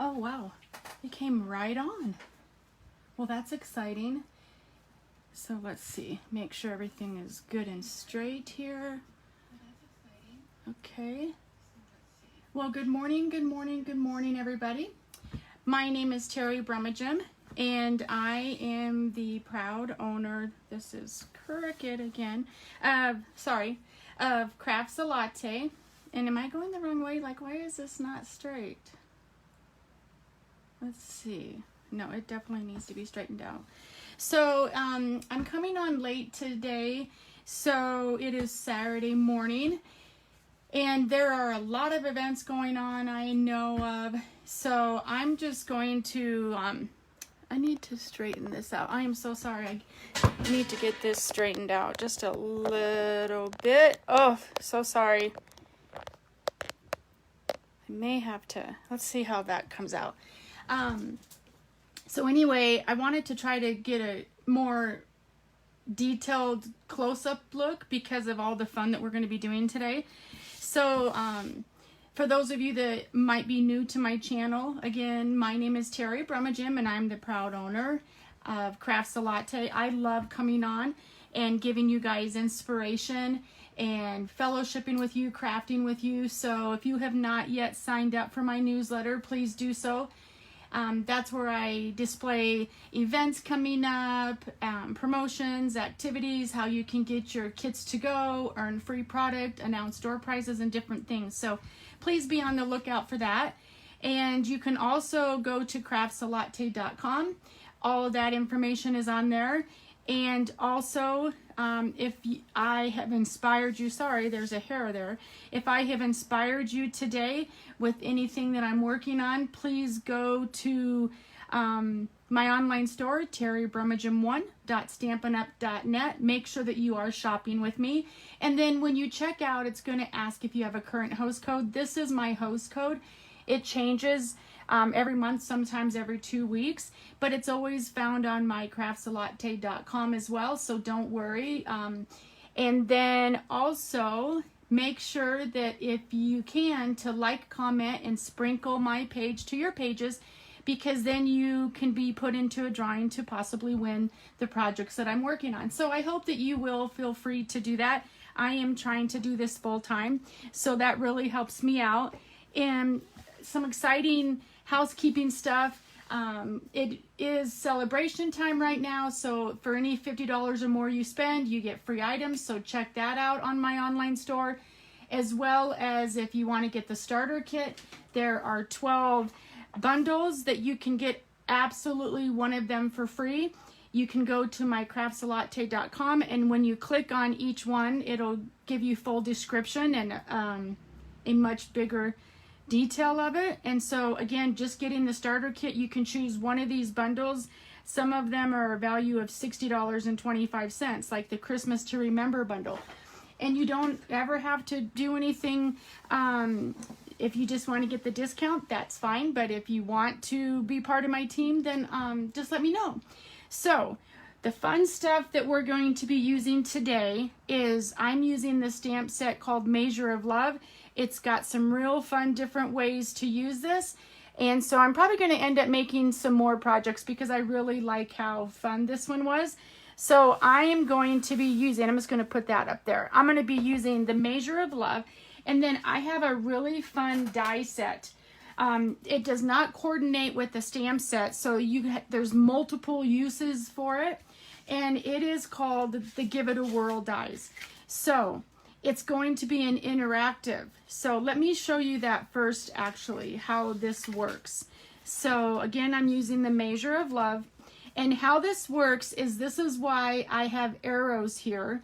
Oh, wow. It came right on. Well, that's exciting. So let's see. Make sure everything is good and straight here. Okay. Well, good morning, good morning, good morning, everybody. My name is Terri Brumagim, and I am the proud owner, this is crooked again, of Crafts a Latte. And am I going the wrong way? Like, why is this not straight? Let's see. No, it definitely needs to be straightened out. So, I'm coming on late today, so it is Saturday morning. And there are a lot of events going on I know of, so I'm just going to, I need to straighten this out. I am so sorry. I need to get this straightened out just a little bit. Oh, so sorry. I may have to, let's see how that comes out. So anyway, I wanted to try to get a more detailed close-up look because of all the fun that we're going to be doing today. So, for those of you that might be new to my channel, again, my name is Terri Brumagim, and I'm the proud owner of Crafts a Latte. I love coming on and giving you guys inspiration and fellowshipping with you, crafting with you. So if you have not yet signed up for my newsletter, please do so. That's where I display events coming up, promotions, activities, how you can get your kits to go, earn free product, announce store prizes, and different things. So please be on the lookout for that. And you can also go to craftslatte.com. All of that information is on there. And also, if I have inspired you, sorry, there's a hair there. If I have inspired you today with anything that I'm working on, please go to my online store, terribrumagim1.stampinup.net. Make sure that you are shopping with me. And then when you check out, it's going to ask if you have a current host code. This is my host code. It changes every month, sometimes every 2 weeks, but it's always found on my craftslatte.com as well, so don't worry. And then also make sure that if you can to like, comment, and sprinkle my page to your pages, because then you can be put into a drawing to possibly win the projects that I'm working on. So I hope that you will feel free to do that. I am trying to do this full time, so that really helps me out. And some exciting housekeeping stuff. It is celebration time right now, so for any $50 or more you spend, you get free items, so check that out on my online store. As well as if you want to get the starter kit, there are 12 bundles that you can get absolutely one of them for free. You can go to my craftslatte.com, and when you click on each one, it'll give you full description and a much bigger detail of it. And so again, just getting the starter kit, you can choose one of these bundles. Some of them are a value of $60.25, like the Christmas to Remember bundle. And you don't ever have to do anything. If you just want to get the discount, that's fine. But if you want to be part of my team, then just let me know. So the fun stuff that we're going to be using today is I'm using the stamp set called Measure of Love. It's got some real fun different ways to use this. And so I'm probably going to end up making some more projects because I really like how fun this one was. So I am going to be using, I'm just going to put that up there. I'm going to be using the Measure of Love. And then I have a really fun die set. It does not coordinate with the stamp set, so there's multiple uses for it. And it is called the Give It a Whirl dies. So it's going to be an interactive. So let me show you that first, actually, how this works. So again, I'm using the Measure of Love. And how this works is this is why I have arrows here.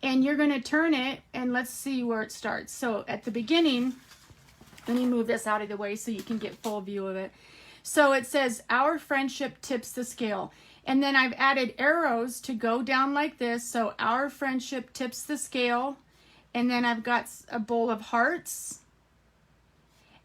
And you're going to turn it, and let's see where it starts. So at the beginning, let me move this out of the way so you can get full view of it. So it says, our friendship tips the scale. And then I've added arrows to go down like this. So our friendship tips the scale. And then I've got a bowl of hearts.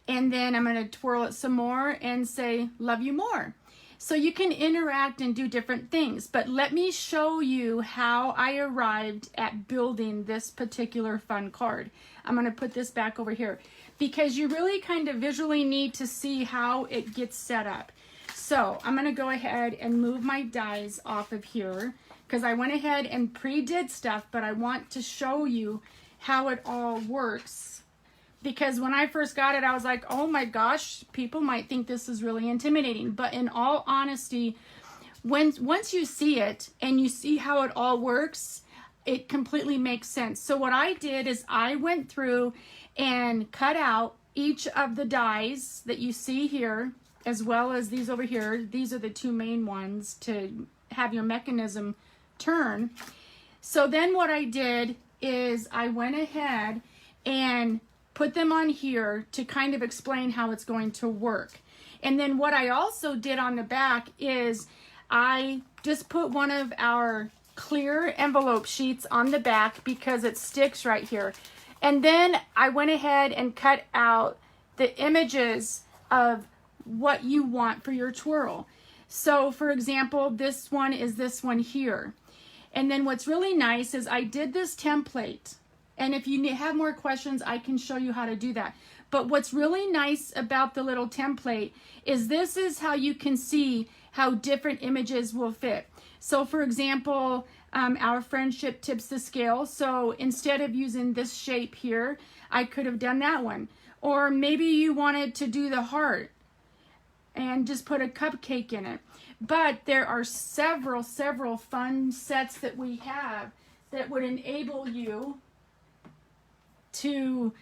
And then I'm going to twirl it some more and say, love you more. So you can interact and do different things. But let me show you how I arrived at building this particular fun card. I'm going to put this back over here. because you really kind of visually need to see how it gets set up. So I'm going to go ahead and move my dies off of here because I went ahead and pre-did stuff, but I want to show you how it all works. Because when I first got it, I was like, oh my gosh, people might think this is really intimidating. But in all honesty, once you see it and you see how it all works, it completely makes sense. So what I did is I went through and cut out each of the dies that you see here, as well as these over here. These are the two main ones to have your mechanism turn. So then what I did is I went ahead and put them on here to kind of explain how it's going to work. And then what I also did on the back is I just put one of our clear envelope sheets on the back because it sticks right here. And then I went ahead and cut out the images of what you want for your twirl. So for example, this one is this one here. And then what's really nice is I did this template. And if you have more questions, I can show you how to do that. But what's really nice about the little template is this is how you can see how different images will fit. So for example, our friendship tips the scale. So instead of using this shape here, I could have done that one. Or maybe you wanted to do the heart and just put a cupcake in it. But there are several fun sets that we have that would enable you to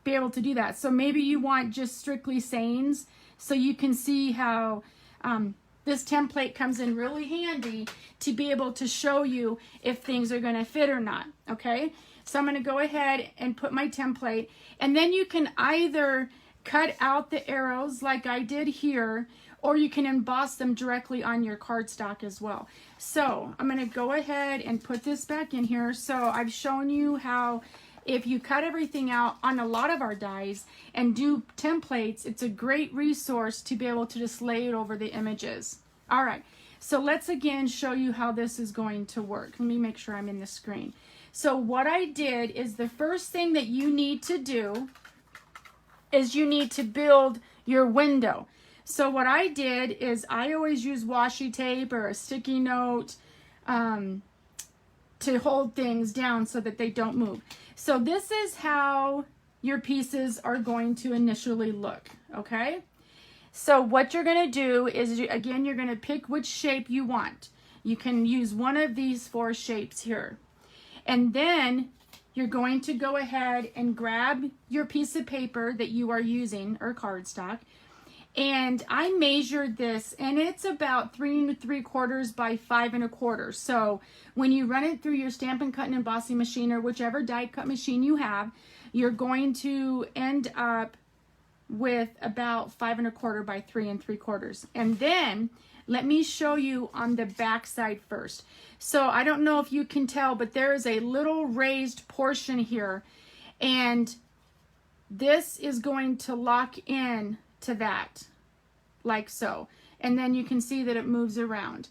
be able to do that. So maybe you want just strictly sayings, so you can see how this template comes in really handy to be able to show you if things are going to fit or not. Okay, so I'm going to go ahead and put my template, and then you can either cut out the arrows like I did here, or you can emboss them directly on your cardstock as well. So I'm going to go ahead and put this back in here. So I've shown you how if you cut everything out on a lot of our dies and do templates, it's a great resource to be able to just lay it over the images. All right, so let's again show you how this is going to work. Let me make sure I'm in the screen. So what I did is the first thing that you need to do is you need to build your window. So what I did is I always use washi tape or a sticky note to hold things down so that they don't move. So this is how your pieces are going to initially look, okay? So what you're going to do is, again, you're going to pick which shape you want. You can use one of these 4 shapes here. And then you're going to go ahead and grab your piece of paper that you are using, or cardstock. And I measured this, and it's about 3 3/4 by 5 1/4. So when you run it through your Stampin' Cut and embossing machine, or whichever die cut machine you have, you're going to end up with about 5 1/4 by 3 3/4. And then let me show you on the back side first. So I don't know if you can tell, but there is a little raised portion here, and this is going to lock in to that, like so. And then you can see that it moves around.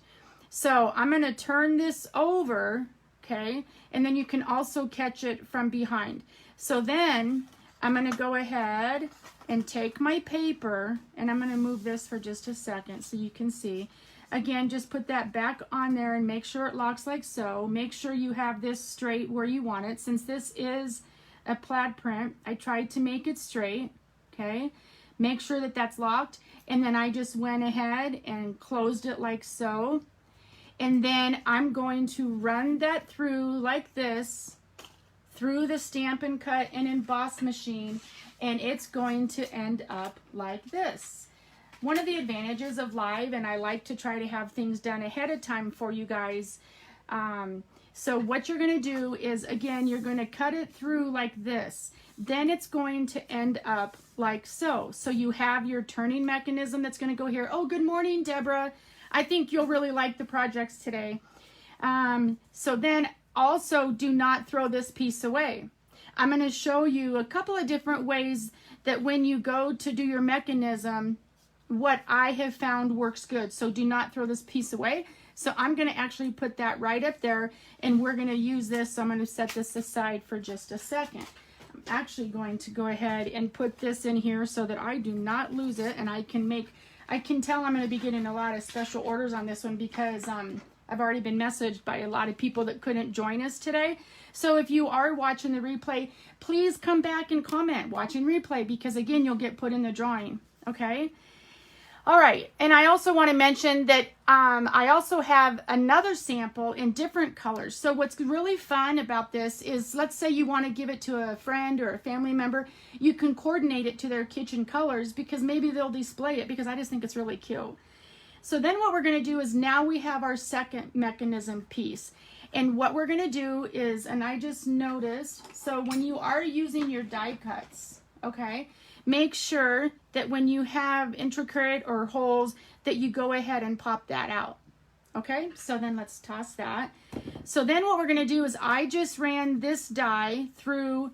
So I'm going to turn this over, okay? And then you can also catch it from behind. So then I'm going to go ahead and take my paper, and I'm going to move this for just a second so you can see. Again, just put that back on there and make sure it locks like so. Make sure you have this straight where you want it. Since this is a plaid print, I tried to make it straight, okay? Make sure that that's locked, and then I just went ahead and closed it like so. And then I'm going to run that through like this, through the Stampin' Cut and emboss machine, and it's going to end up like this. One of the advantages of live, and I like to try to have things done ahead of time for you guys. So what you're going to do is, again, you're going to cut it through like this. Then it's going to end up like so. So you have your turning mechanism that's going to go here. Oh, good morning, Deborah. I think you'll really like the projects today. So then also do not throw this piece away. I'm going to show you a couple of different ways that when you go to do your mechanism, what I have found works good. So do not throw this piece away. So I'm going to actually put that right up there, and we're going to use this. So I'm going to set this aside for just a second. I'm actually going to go ahead and put this in here so that I do not lose it, and I can tell I'm going to be getting a lot of special orders on this one because I've already been messaged by a lot of people that couldn't join us today. So if you are watching the replay, please come back and comment watching replay, because again, you'll get put in the drawing. Okay. All right. And I also want to mention that I also have another sample in different colors. So what's really fun about this is, let's say you want to give it to a friend or a family member, you can coordinate it to their kitchen colors, because maybe they'll display it, because I just think it's really cute. So then what we're going to do is, now we have our second mechanism piece. And what we're going to do is, and I just noticed, so when you are using your die cuts, okay, make sure that when you have intricate or holes, that you go ahead and pop that out. Okay, so then let's toss that. So then what we're going to do is, I just ran this die through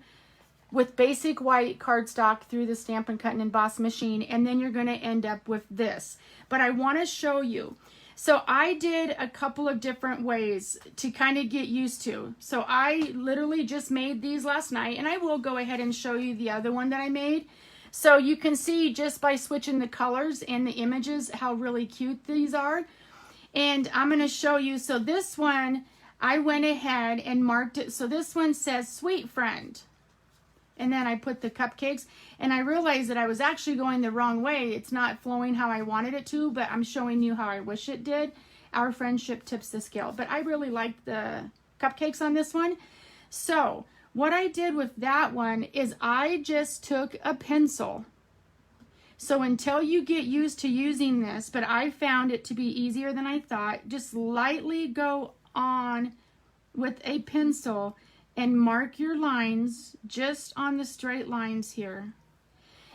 with basic white cardstock through the Stampin' Cut and Emboss machine, and then you're going to end up with this. But I want to show you. So I did a couple of different ways to kind of get used to. So I literally just made these last night, and I will go ahead and show you the other one that I made. So you can see just by switching the colors and the images how really cute these are. And I'm going to show you. So this one, I went ahead and marked it. So this one says Sweet Friend. And then I put the cupcakes, and I realized that I was actually going the wrong way. It's not flowing how I wanted it to, but I'm showing you how I wish it did. Our friendship tips the scale. But I really like the cupcakes on this one. So what I did with that one is, I just took a pencil. So until you get used to using this, but I found it to be easier than I thought, just lightly go on with a pencil and mark your lines just on the straight lines here.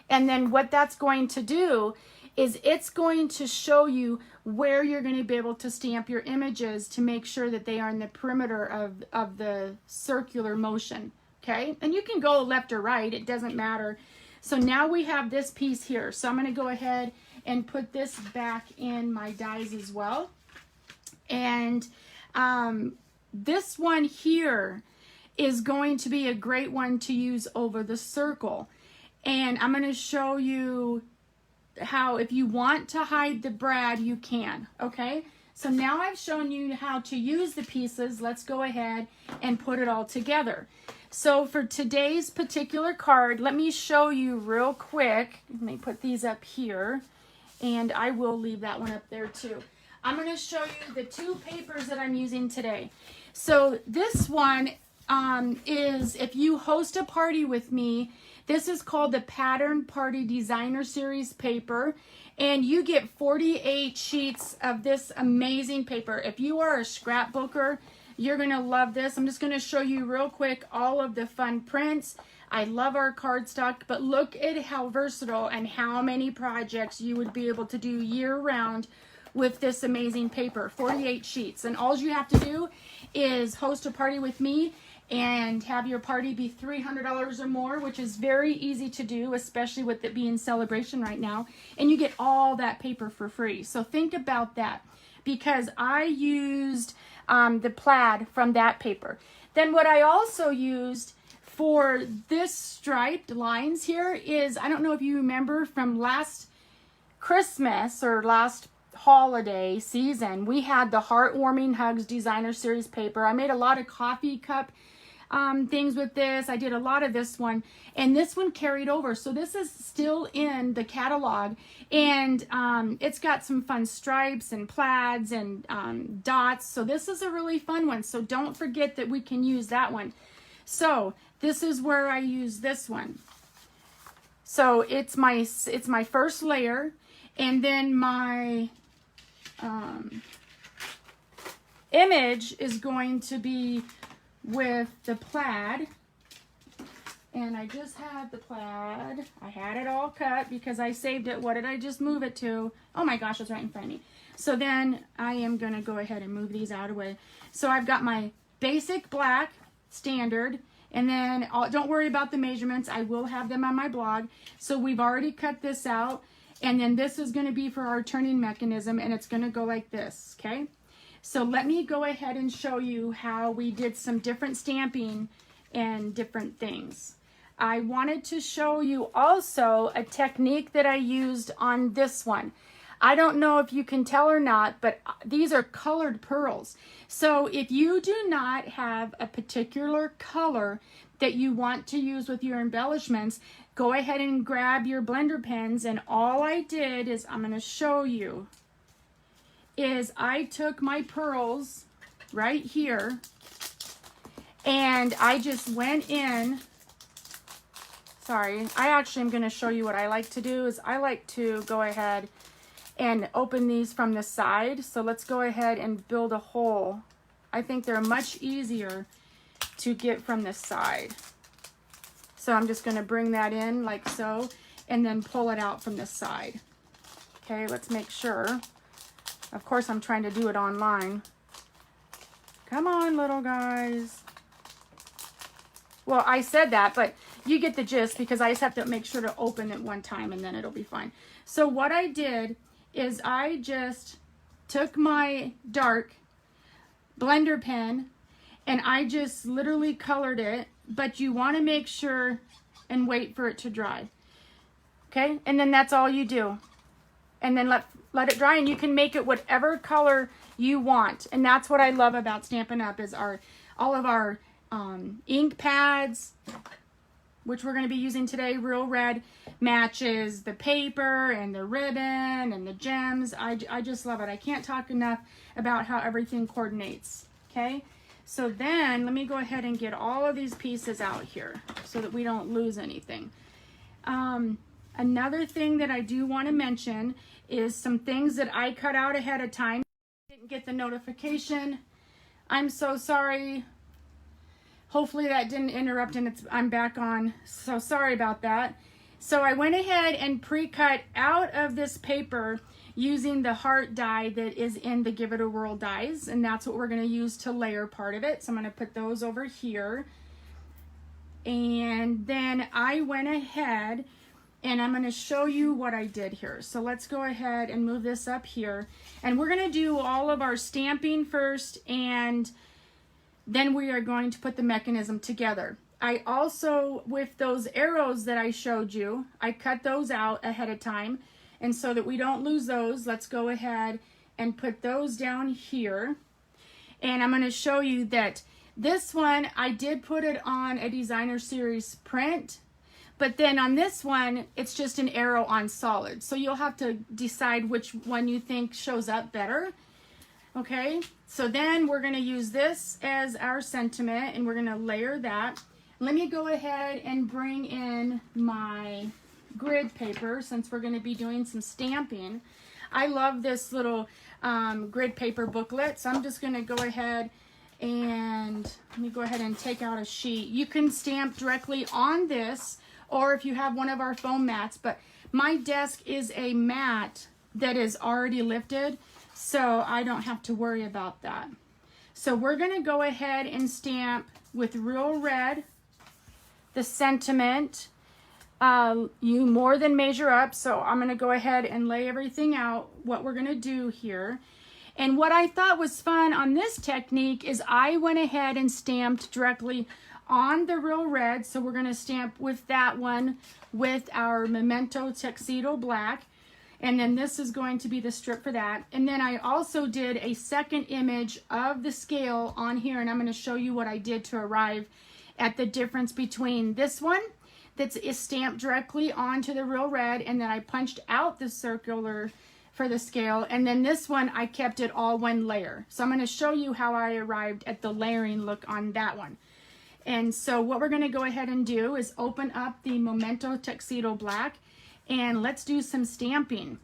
And then what that's going to do is, it's going to show you where you're going to be able to stamp your images to make sure that they are in the perimeter of the circular motion. Okay, and you can go left or right, it doesn't matter. So now we have this piece here. So I'm going to go ahead and put this back in my dies as well. And this one here is going to be a great one to use over the circle. And I'm going to show you how, if you want to hide the brad, you can. Okay, so now I've shown you how to use the pieces. Let's go ahead and put it all together. So for today's particular card, let me show you real quick. Let me put these up here, and I will leave that one up there too. I'm going to show you the two papers that I'm using today. So this one is, if you host a party with me, this is called the Pattern Party Designer Series paper, and you get 48 sheets of this amazing paper. If you are a scrapbooker, you're going to love this. I'm just going to show you real quick all of the fun prints. I love our cardstock, but look at how versatile and how many projects you would be able to do year round with this amazing paper. 48 sheets, and all you have to do is host a party with me and have your party be $300 or more, which is very easy to do, especially with it being celebration right now, and you get all that paper for free. So think about that, because I used the plaid from that paper. Then what I also used for this striped lines here is, I don't know if you remember from last Christmas or last holiday season, we had the Heartwarming Hugs Designer Series paper. I made a lot of coffee cup things with this. I did a lot of this one, and this one carried over. So this is still in the catalog, and it's got some fun stripes and plaids and dots. So this is a really fun one. So don't forget that we can use that one. So this is where I use this one. So it's my first layer, and then my image is going to be with the plaid, and I just had the plaid. I had it all cut because I saved it. What did I just move it to? Oh my gosh, it's right in front of me. So then I am going to go ahead and move these out of the way. So I've got my basic black standard, and then don't worry about the measurements. I will have them on my blog. So we've already cut this out, and then this is going to be for our turning mechanism, and it's going to go like this, okay? So let me go ahead and show you how we did some different stamping and different things. I wanted to show you also a technique that I used on this one. I don't know if you can tell or not, but these are colored pearls. So if you do not have a particular color that you want to use with your embellishments, go ahead and grab your blender pens. And all I did is, I'm going to show you, is I took my pearls right here and I just went in. Sorry, I actually am going to show you what I like to do is I like to go ahead and open these from the side. So let's go ahead and build a hole. I think they're much easier to get from the side. So I'm just going to bring that in like so and then pull it out from the side. Okay, let's make sure. Of course, I'm trying to do it online. Come on, little guys. Well, I said that, but you get the gist because I just have to make sure to open it one time and then it'll be fine. So what I did is I just took my dark blender pen and I just literally colored it, but you want to make sure and wait for it to dry. Okay, and then that's all you do. And then let it dry, and you can make it whatever color you want. And that's what I love about Stampin' Up! Is all of our ink pads, which we're going to be using today. Real Red matches the paper and the ribbon and the gems. I just love it. I can't talk enough about how everything coordinates. Okay, so then let me go ahead and get all of these pieces out here so that we don't lose anything. Another thing that I do want to mention is some things that I cut out ahead of time. Didn't get the notification. I'm so sorry. Hopefully that didn't interrupt and I'm back on. So sorry about that. So I went ahead and pre-cut out of this paper using the heart die that is in the Give It a Whirl dies. And that's what we're going to use to layer part of it. So I'm going to put those over here. And then I went ahead and I'm going to show you what I did here. So let's go ahead and move this up here. And we're going to do all of our stamping first, and then we are going to put the mechanism together. I also, with those arrows that I showed you, I cut those out ahead of time. And so that we don't lose those, let's go ahead and put those down here. And I'm going to show you that this one, I did put it on a designer series print. But then on this one, it's just an arrow on solid. So you'll have to decide which one you think shows up better. Okay, so then we're going to use this as our sentiment and we're going to layer that. Let me go ahead and bring in my grid paper since we're going to be doing some stamping. I love this little grid paper booklet. So I'm just going to go ahead and let me go ahead and take out a sheet. You can stamp directly on this, or if you have one of our foam mats, but my desk is a mat that is already lifted, so I don't have to worry about that. So we're going to go ahead and stamp with Real Red, the sentiment. You more than measure up, so I'm going to go ahead and lay everything out, what we're going to do here. And what I thought was fun on this technique is I went ahead and stamped directly on the Real Red. So we're going to stamp with that one with our Memento Tuxedo Black. And then this is going to be the strip for that. And then I also did a second image of the scale on here. And I'm going to show you what I did to arrive at the difference between this one that is stamped directly onto the Real Red. And then I punched out the circular for the scale. And then this one, I kept it all one layer. So I'm going to show you how I arrived at the layering look on that one. And so what we're going to go ahead and do is open up the Memento Tuxedo Black and let's do some stamping.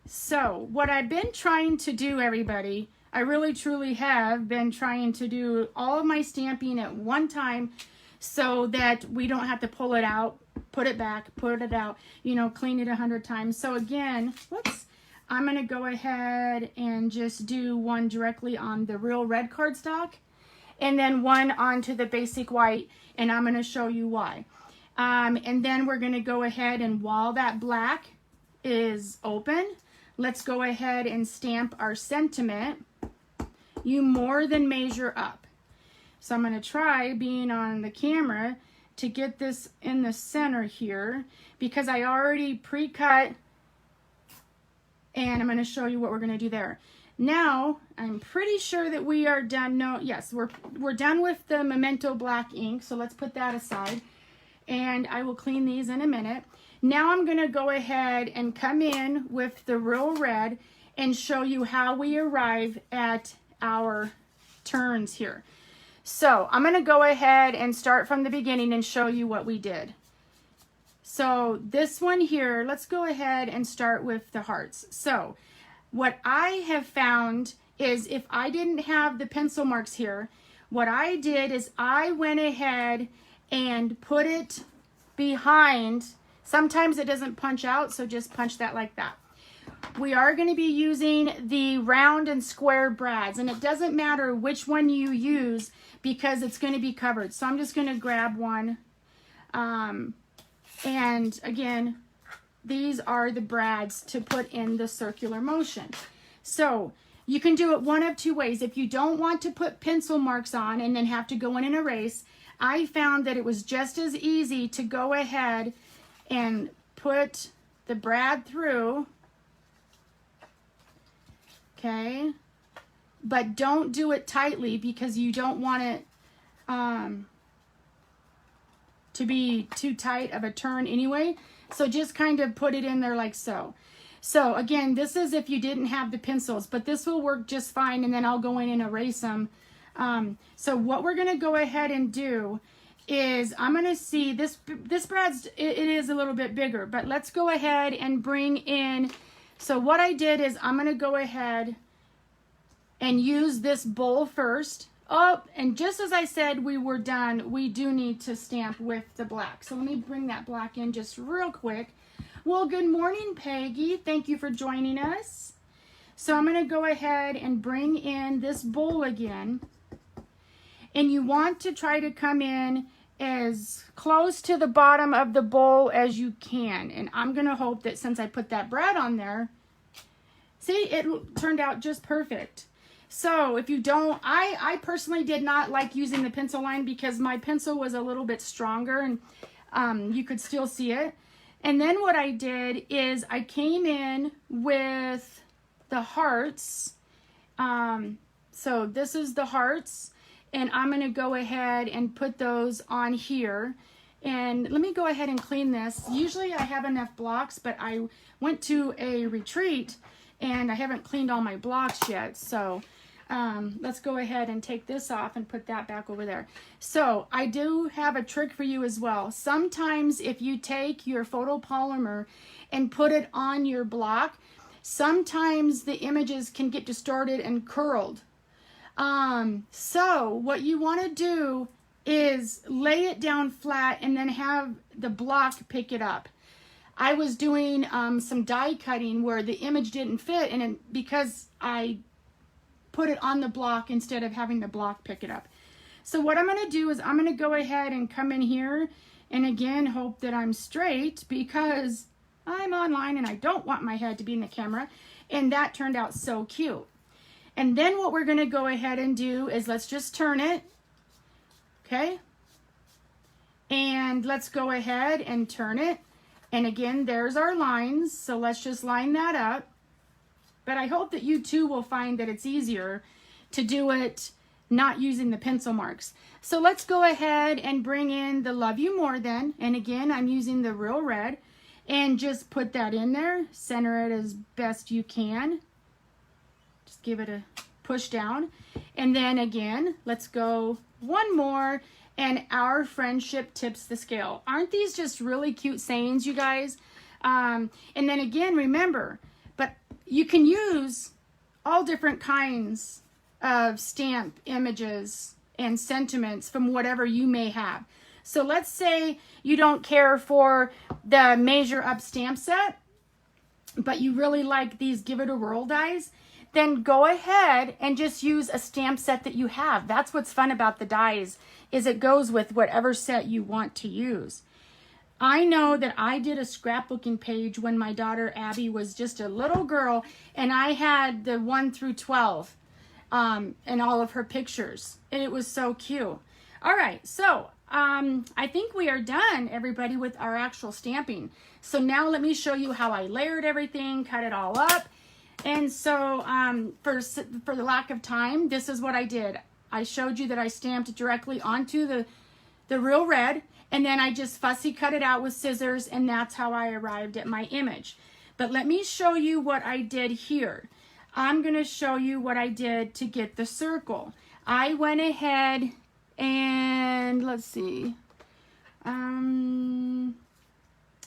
So what I've been trying to do, everybody, I really truly have been trying to do all of my stamping at one time so that we don't have to pull it out, put it back, put it out, you know, clean it 100 times. So again, whoops, I'm going to go ahead and just do one directly on the Real Red cardstock, and then one onto the basic white, and I'm going to show you why. And then we're going to go ahead, and while that black is open, let's go ahead and stamp our sentiment. You more than measure up. So I'm going to try, being on the camera, to get this in the center here because I already pre-cut, and I'm going to show you what we're going to do there. Now, I'm pretty sure that we are done. No, yes, we're done with the Memento black ink, so let's put that aside, and I will clean these in a minute. Now I'm going to go ahead and come in with the Whirl red and show you how we arrive at our turns here. So I'm going to go ahead and start from the beginning and show you what we did. So this one here, let's go ahead and start with the hearts. So what I have found is if I didn't have the pencil marks here, what I did is I went ahead and put it behind. Sometimes it doesn't punch out, so just punch that like that. We are going to be using the round and square brads, and it doesn't matter which one you use because it's going to be covered. So I'm just going to grab one. And again, these are the brads to put in the circular motion. So you can do it one of two ways. If you don't want to put pencil marks on and then have to go in and erase, I found that it was just as easy to go ahead and put the brad through, okay, but don't do it tightly because you don't want it to be too tight of a turn anyway. So just kind of put it in there like so. So again, this is if you didn't have the pencils, but this will work just fine, and then I'll go in and erase them. So what we're going to go ahead and do is I'm going to see this brad's, it is a little bit bigger, but let's go ahead and bring in. So what I did is I'm going to go ahead and use this bowl first. Oh, and just as I said we were done, we do need to stamp with the black. So let me bring that black in just real quick. Well, good morning, Peggy. Thank you for joining us. So I'm going to go ahead and bring in this bowl again. And you want to try to come in as close to the bottom of the bowl as you can. And I'm going to hope that since I put that brad on there, see, it turned out just perfect. So if you don't, I personally did not like using the pencil line because my pencil was a little bit stronger and you could still see it. And then what I did is I came in with the hearts. So this is the hearts. And I'm going to go ahead and put those on here. And let me go ahead and clean this. Usually I have enough blocks, but I went to a retreat and I haven't cleaned all my blocks yet. So let's go ahead and take this off and put that back over there. So I do have a trick for you as well. Sometimes if you take your photopolymer and put it on your block, sometimes the images can get distorted and curled. So what you want to do is lay it down flat and then have the block pick it up. I was doing some die cutting where the image didn't fit, and because I put it on the block instead of having the block pick it up. So what I'm going to do is I'm going to go ahead and come in here and again hope that I'm straight because I'm online and I don't want my head to be in the camera, and that turned out so cute. And then what we're going to go ahead and do is let's just turn it, okay? And let's go ahead and turn it. And again, there's our lines, so let's just line that up. But I hope that you too will find that it's easier to do it not using the pencil marks. So let's go ahead and bring in the Love You More then. And again, I'm using the Whirl red. And just put that in there, center it as best you can. Just give it a push down. And then again, let's go one more. And our friendship tips the scale. Aren't these just really cute sayings, you guys? And then again, remember, but you can use all different kinds of stamp images and sentiments from whatever you may have. So let's say you don't care for the Measure Up stamp set, but you really like these Give It a Whirl dies. Then go ahead and just use a stamp set that you have. That's what's fun about the dies, is it goes with whatever set you want to use. I know that I did a scrapbooking page when my daughter Abby was just a little girl, and I had the 1 through 12 and all of her pictures, and it was so cute. All right, so I think we are done, everybody, with our actual stamping. So now let me show you how I layered everything, cut it all up. And so for the lack of time, this is what I did. I showed you that I stamped directly onto the real red, and then I just fussy cut it out with scissors, and that's how I arrived at my image. But let me show you what I did here. I'm going to show you what I did to get the circle. I went ahead and let's see.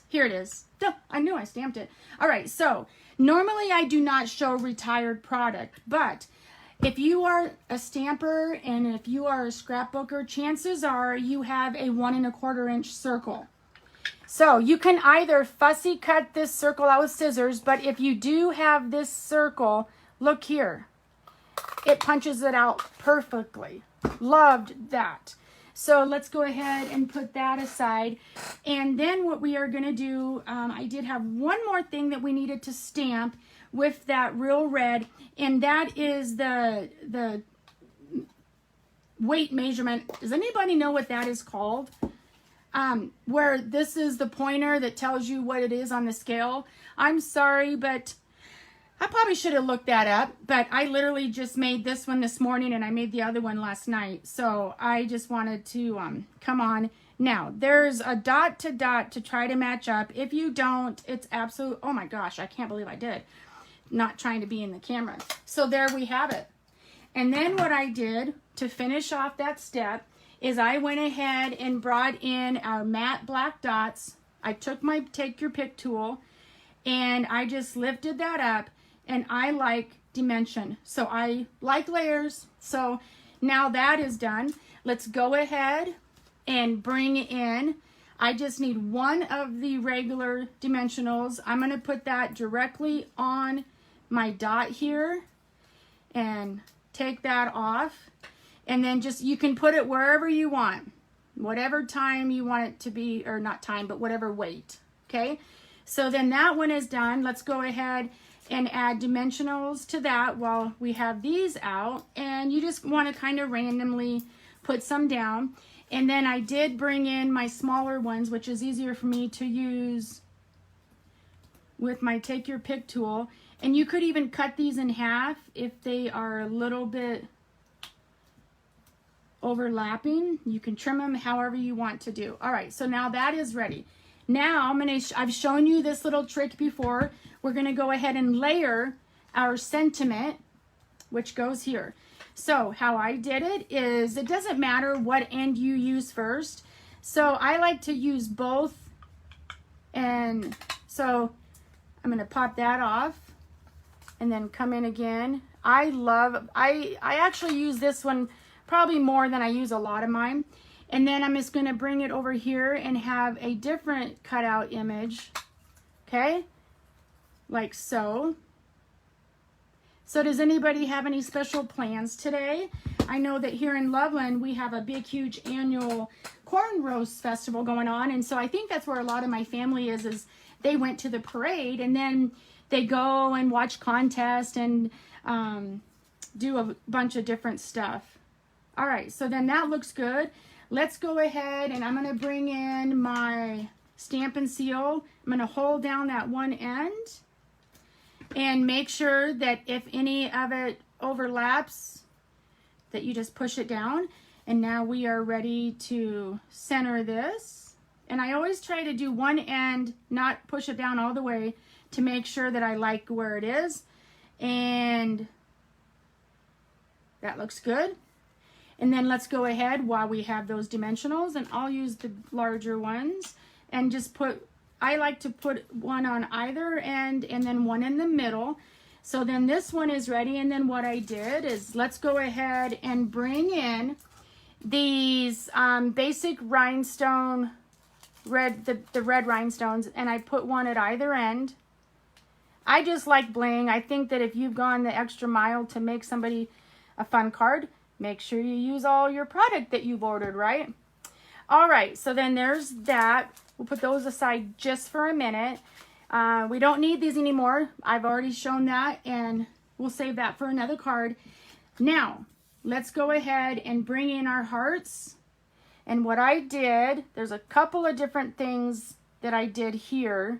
Here it is. Duh, I knew I stamped it. All right, so normally I do not show retired product, but if you are a stamper and if you are a scrapbooker, chances are you have a 1 1/4 inch circle. So you can either fussy cut this circle out with scissors, but if you do have this circle, look here, it punches it out perfectly. Loved that. So let's go ahead and put that aside. And then what we are going to do, I did have one more thing that we needed to stamp with that real red, and that is the weight measurement. Does anybody know what that is called? Where this is the pointer that tells you what it is on the scale. I'm sorry, but I probably should have looked that up, but I literally just made this one this morning and I made the other one last night. So I just wanted to come on. Now, there's a dot to dot to try to match up. If you don't, it's absolute, oh my gosh, I can't believe I did. Not trying to be in the camera. So there we have it. And then what I did to finish off that step is I went ahead and brought in our matte black dots. I took my Take Your Pick tool and I just lifted that up, and I like dimension. So I like layers. So now that is done. Let's go ahead and bring in, I just need one of the regular dimensionals. I'm going to put that directly on my dot here and take that off. And then just, you can put it wherever you want, whatever time you want it to be, or not time, but whatever weight. Okay. So then that one is done. Let's go ahead and add dimensionals to that while we have these out. And you just want to kind of randomly put some down. And then I did bring in my smaller ones, which is easier for me to use with my Take Your Pick tool. And you could even cut these in half if they are a little bit overlapping. You can trim them however you want to do. All right, so now that is ready. Now I've shown you this little trick before. We're going to go ahead and layer our sentiment, which goes here. So how I did it is, it doesn't matter what end you use first. So I like to use both. And so I'm going to pop that off and then come in again. I actually use this one probably more than I use a lot of mine. And then I'm just going to bring it over here and have a different cutout image. Okay? Like so. So does anybody have any special plans today? I know that here in Loveland we have a big, huge annual corn roast festival going on. And so I think that's where a lot of my family is they went to the parade and then they go and watch contests and do a bunch of different stuff. All right, so then that looks good. Let's go ahead and I'm going to bring in my Stampin' Seal. I'm going to hold down that one end and make sure that if any of it overlaps, that you just push it down. And now we are ready to center this. And I always try to do one end, not push it down all the way, to make sure that I like where it is. And that looks good. And then let's go ahead while we have those dimensionals, and I'll use the larger ones and just put, I like to put one on either end and then one in the middle. So then this one is ready. And then what I did is, let's go ahead and bring in these basic rhinestone, the red rhinestones, and I put one at either end. I just like bling. I think that if you've gone the extra mile to make somebody a fun card, make sure you use all your product that you've ordered, right? All right, so then there's that. We'll put those aside just for a minute. We don't need these anymore. I've already shown that, and we'll save that for another card. Now, let's go ahead and bring in our hearts. And what I did, there's a couple of different things that I did here,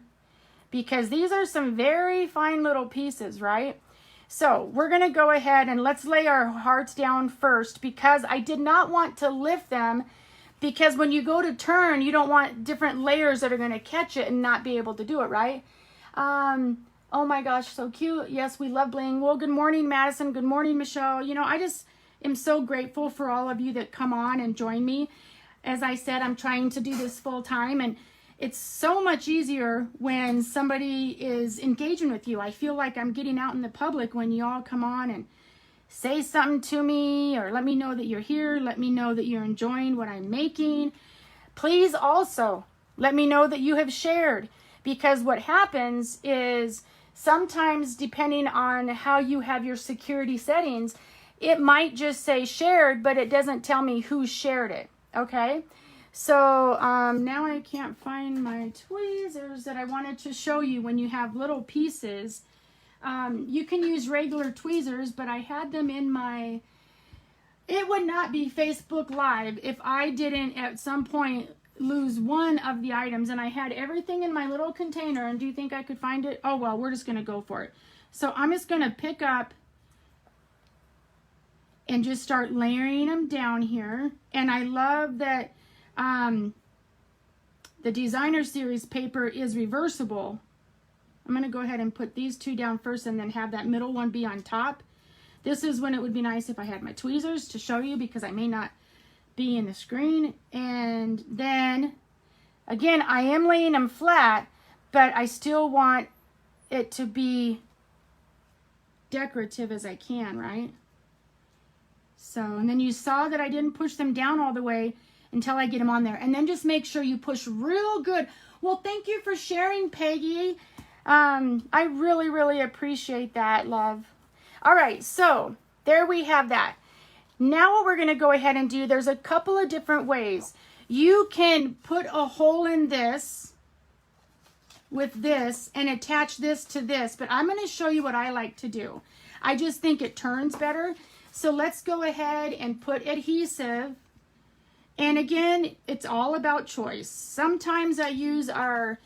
because these are some very fine little pieces, right? So we're going to go ahead and let's lay our hearts down first, because I did not want to lift them, because when you go to turn, you don't want different layers that are going to catch it and not be able to do it, right? Oh my gosh, so cute. Yes, we love bling. Well, good morning, Madison. Good morning, Michelle. You know, I just am so grateful for all of you that come on and join me. As I said, I'm trying to do this full time, and it's so much easier when somebody is engaging with you. I feel like I'm getting out in the public when you all come on and say something to me, or let me know that you're here. Let me know that you're enjoying what I'm making. Please also let me know that you have shared, because what happens is sometimes, depending on how you have your security settings, it might just say shared, but it doesn't tell me who shared it. Okay, so now I can't find my tweezers that I wanted to show you. When you have little pieces, you can use regular tweezers, but I had them in my, it would not be Facebook Live if I didn't at some point lose one of the items, and I had everything in my little container. And do you think I could find it? Oh well, we're just going to go for it. So I'm just going to pick up and just start layering them down here. And I love that the designer series paper is reversible. I'm going to go ahead and put these two down first and then have that middle one be on top. This is when it would be nice if I had my tweezers to show you, because I may not be in the screen. And then again, I am laying them flat, but I still want it to be decorative as I can, right? So, and then you saw that I didn't push them down all the way until I get them on there. And then just make sure you push real good. Well, thank you for sharing, Peggy. I really, really appreciate that, love. All right, so there we have that. Now what we're going to go ahead and do, there's a couple of different ways. You can put a hole in this with this and attach this to this, but I'm going to show you what I like to do. I just think it turns better. So let's go ahead and put adhesive. And again, it's all about choice. Sometimes I use our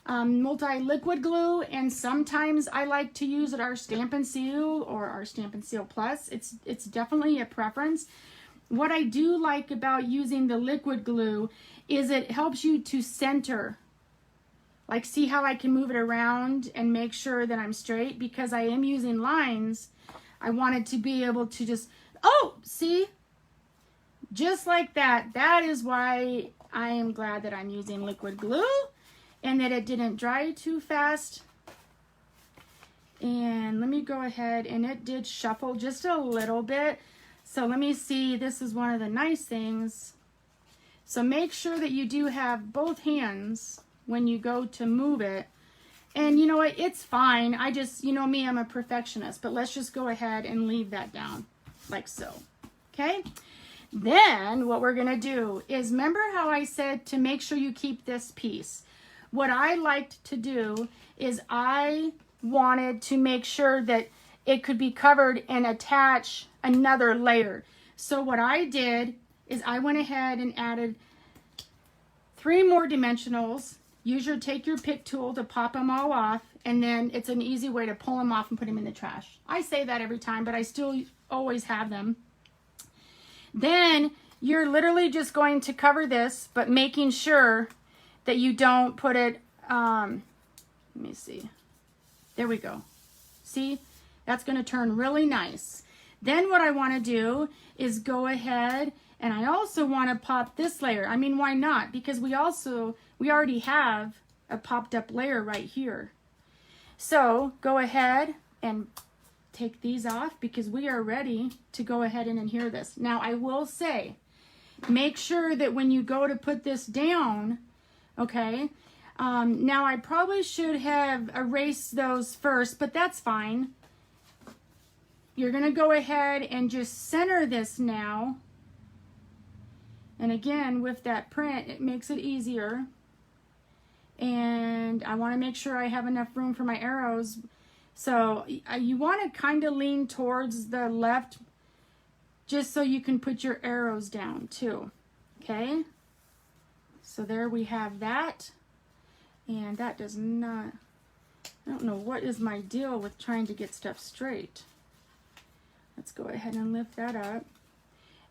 multi-liquid glue, and sometimes I like to use our Stampin' Seal or our Stampin' Seal Plus. It's definitely a preference. What I do like about using the liquid glue is it helps you to center. Like, see how I can move it around and make sure that I'm straight? Because I am using lines, I wanted to be able to just, oh, see? Just like that. That is why I am glad that I'm using liquid glue and that it didn't dry too fast. And let me go ahead, and it did shuffle just a little bit. So let me see, this is one of the nice things. So make sure that you do have both hands when you go to move it. And you know what, it's fine. I just, you know me, I'm a perfectionist, but let's just go ahead and leave that down like so. Okay? Then what we're gonna do is, remember how I said to make sure you keep this piece? What I liked to do is I wanted to make sure that it could be covered and attach another layer. So what I did is I went ahead and added 3 more dimensionals. Take your pick tool to pop them all off, and then it's an easy way to pull them off and put them in the trash. I say that every time, but I still always have them. Then you're literally just going to cover this, but making sure that you don't put it, let me see. There we go. See, that's going to turn really nice. Then what I want to do is go ahead, and I also want to pop this layer. I mean, why not? Because we already have a popped up layer right here. So go ahead and take these off, because we are ready to go ahead and adhere this. Now I will say, make sure that when you go to put this down, okay, now I probably should have erased those first, but that's fine. You're going to go ahead and just center this now. And again, with that print, it makes it easier. And I want to make sure I have enough room for my arrows. So you want to kind of lean towards the left, just so you can put your arrows down too. Okay, so there we have that. And that does not, I don't know what is my deal with trying to get stuff straight. Let's go ahead and lift that up.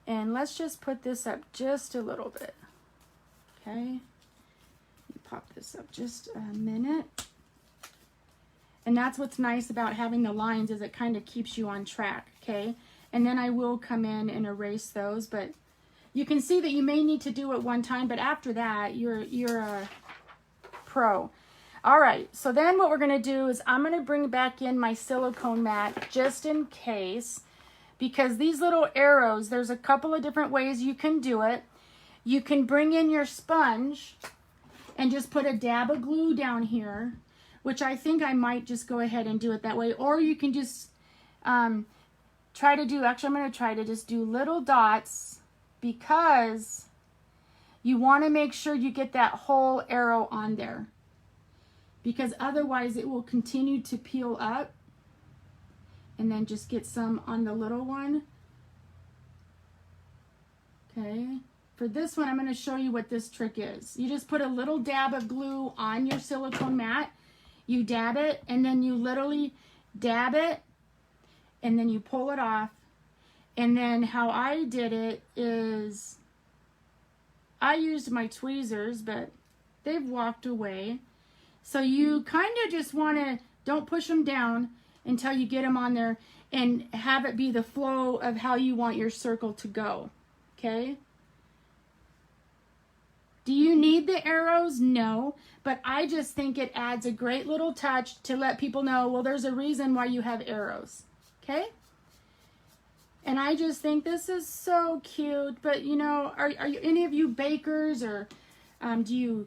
And let's just put this up just a little bit. Okay, let me pop this up just a minute. And that's what's nice about having the lines, is it kind of keeps you on track, okay? And then I will come in and erase those, but you can see that you may need to do it one time, but after that, you're a pro. All right, so then what we're gonna do is I'm gonna bring back in my silicone mat just in case, because these little arrows, there's a couple of different ways you can do it. You can bring in your sponge and just put a dab of glue down here, which I think I might just go ahead and do it that way. Or you can just try to do, actually I'm going to try to just do little dots, because you want to make sure you get that whole arrow on there, because otherwise it will continue to peel up. And then just get some on the little one. Okay. For this one, I'm going to show you what this trick is. You just put a little dab of glue on your silicone mat. You dab it, and then you literally dab it, and then you pull it off. And then how I did it is I used my tweezers, but they've walked away. So you kind of just want to, don't push them down until you get them on there, and have it be the flow of how you want your circle to go, okay? Do you need the arrows? No, but I just think it adds a great little touch to let people know, well, there's a reason why you have arrows, okay? And I just think this is so cute. But, you know, are you, any of you bakers, or do you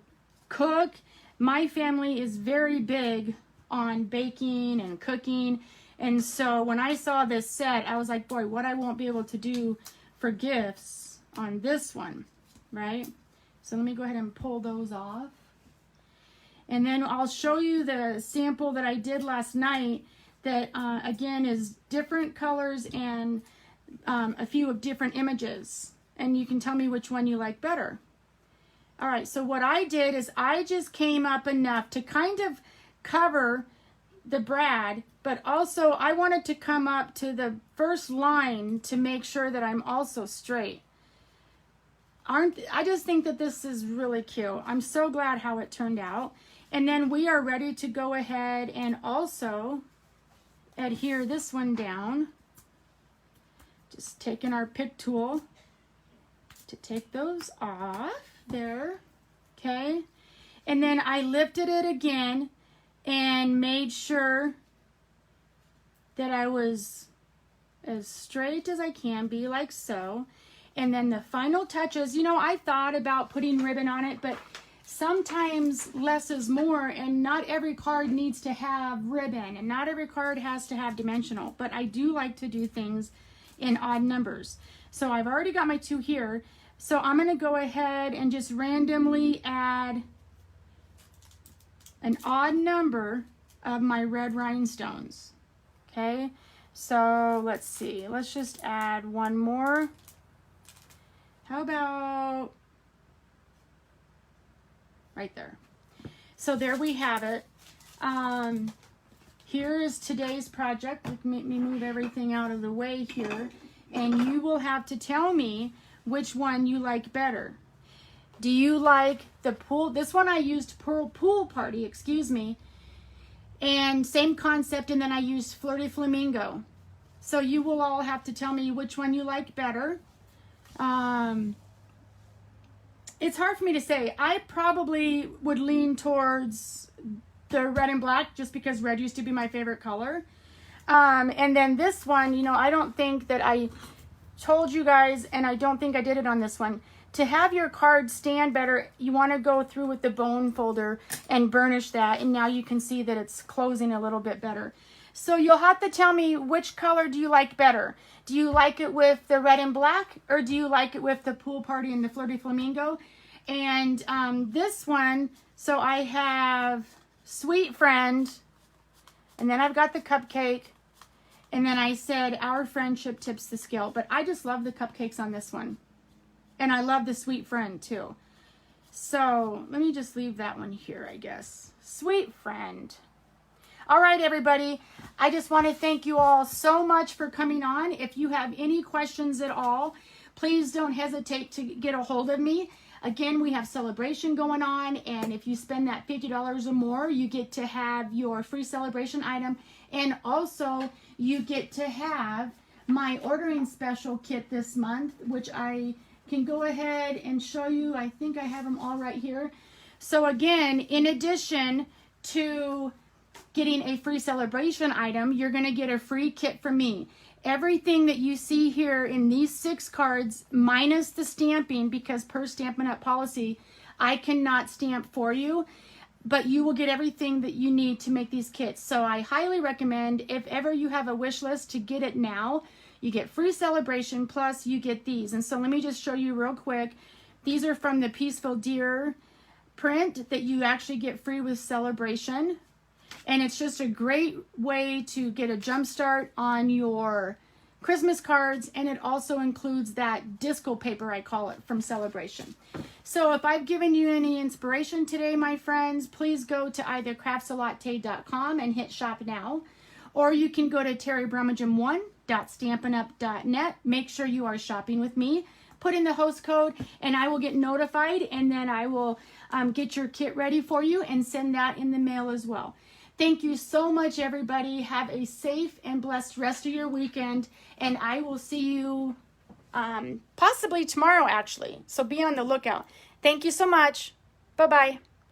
cook? My family is very big on baking and cooking, and so when I saw this set, I was like, boy, what I won't be able to do for gifts on this one, right? So let me go ahead and pull those off, and then I'll show you the sample that I did last night that again is different colors and a few of different images, and you can tell me which one you like better. All right, so what I did is I just came up enough to kind of cover the brad, but also I wanted to come up to the first line to make sure that I'm also straight. I just think that this is really cute. I'm so glad how it turned out. And then we are ready to go ahead and also adhere this one down. Just taking our pick tool to take those off there, okay? And then I lifted it again and made sure that I was as straight as I can be, like so. And then the final touches, you know, I thought about putting ribbon on it, but sometimes less is more, and not every card needs to have ribbon, and not every card has to have dimensional, but I do like to do things in odd numbers. So I've already got my 2 here, so I'm going to go ahead and just randomly add an odd number of my red rhinestones. Okay, so let's see, let's just add one more. How about right there? So there we have it. Here is today's project. Let me move everything out of the way here, and you will have to tell me which one you like better. Do you like the pool? This one I used pool party, excuse me, and same concept, and then I used Flirty Flamingo. So you will all have to tell me which one you like better. It's hard for me to say. I probably would lean towards the red and black, just because red used to be my favorite color. And then this one, you know, I don't think that I told you guys, and I don't think I did it on this one. To have your card stand better, you want to go through with the bone folder and burnish that, and now you can see that it's closing a little bit better. So you'll have to tell me, which color do you like better? Do you like it with the red and black, or do you like it with the pool party and the Flirty Flamingo? And this one, so I have Sweet Friend, and then I've got the cupcake, and then I said Our Friendship Tips the Scale. But I just love the cupcakes on this one. And I love the Sweet Friend too. So let me just leave that one here, I guess. Sweet Friend. All right, everybody. I just want to thank you all so much for coming on. If you have any questions at all, please don't hesitate to get a hold of me. Again, we have celebration going on, and if you spend that $50 or more, you get to have your free celebration item, and also you get to have my ordering special kit this month, which I can go ahead and show you. I think I have them all right here. So again, in addition to getting a free celebration item, you're going to get a free kit from me. Everything that you see here in these 6 cards, minus the stamping, because per Stampin' Up policy, I cannot stamp for you, but you will get everything that you need to make these kits. So I highly recommend, if ever you have a wish list, to get it now. You get free celebration, plus you get these. And so let me just show you real quick. These are from the Peaceful Deer print that you actually get free with celebration. And it's just a great way to get a jump start on your Christmas cards. And it also includes that disco paper, I call it, from Celebration. So if I've given you any inspiration today, my friends, please go to either craftslatte.com and hit shop now. Or you can go to terribrumagim1.stampinup.net. Make sure you are shopping with me. Put in the host code and I will get notified, and then I will get your kit ready for you and send that in the mail as well. Thank you so much, everybody. Have a safe and blessed rest of your weekend, and I will see you possibly tomorrow, actually. So be on the lookout. Thank you so much. Bye-bye.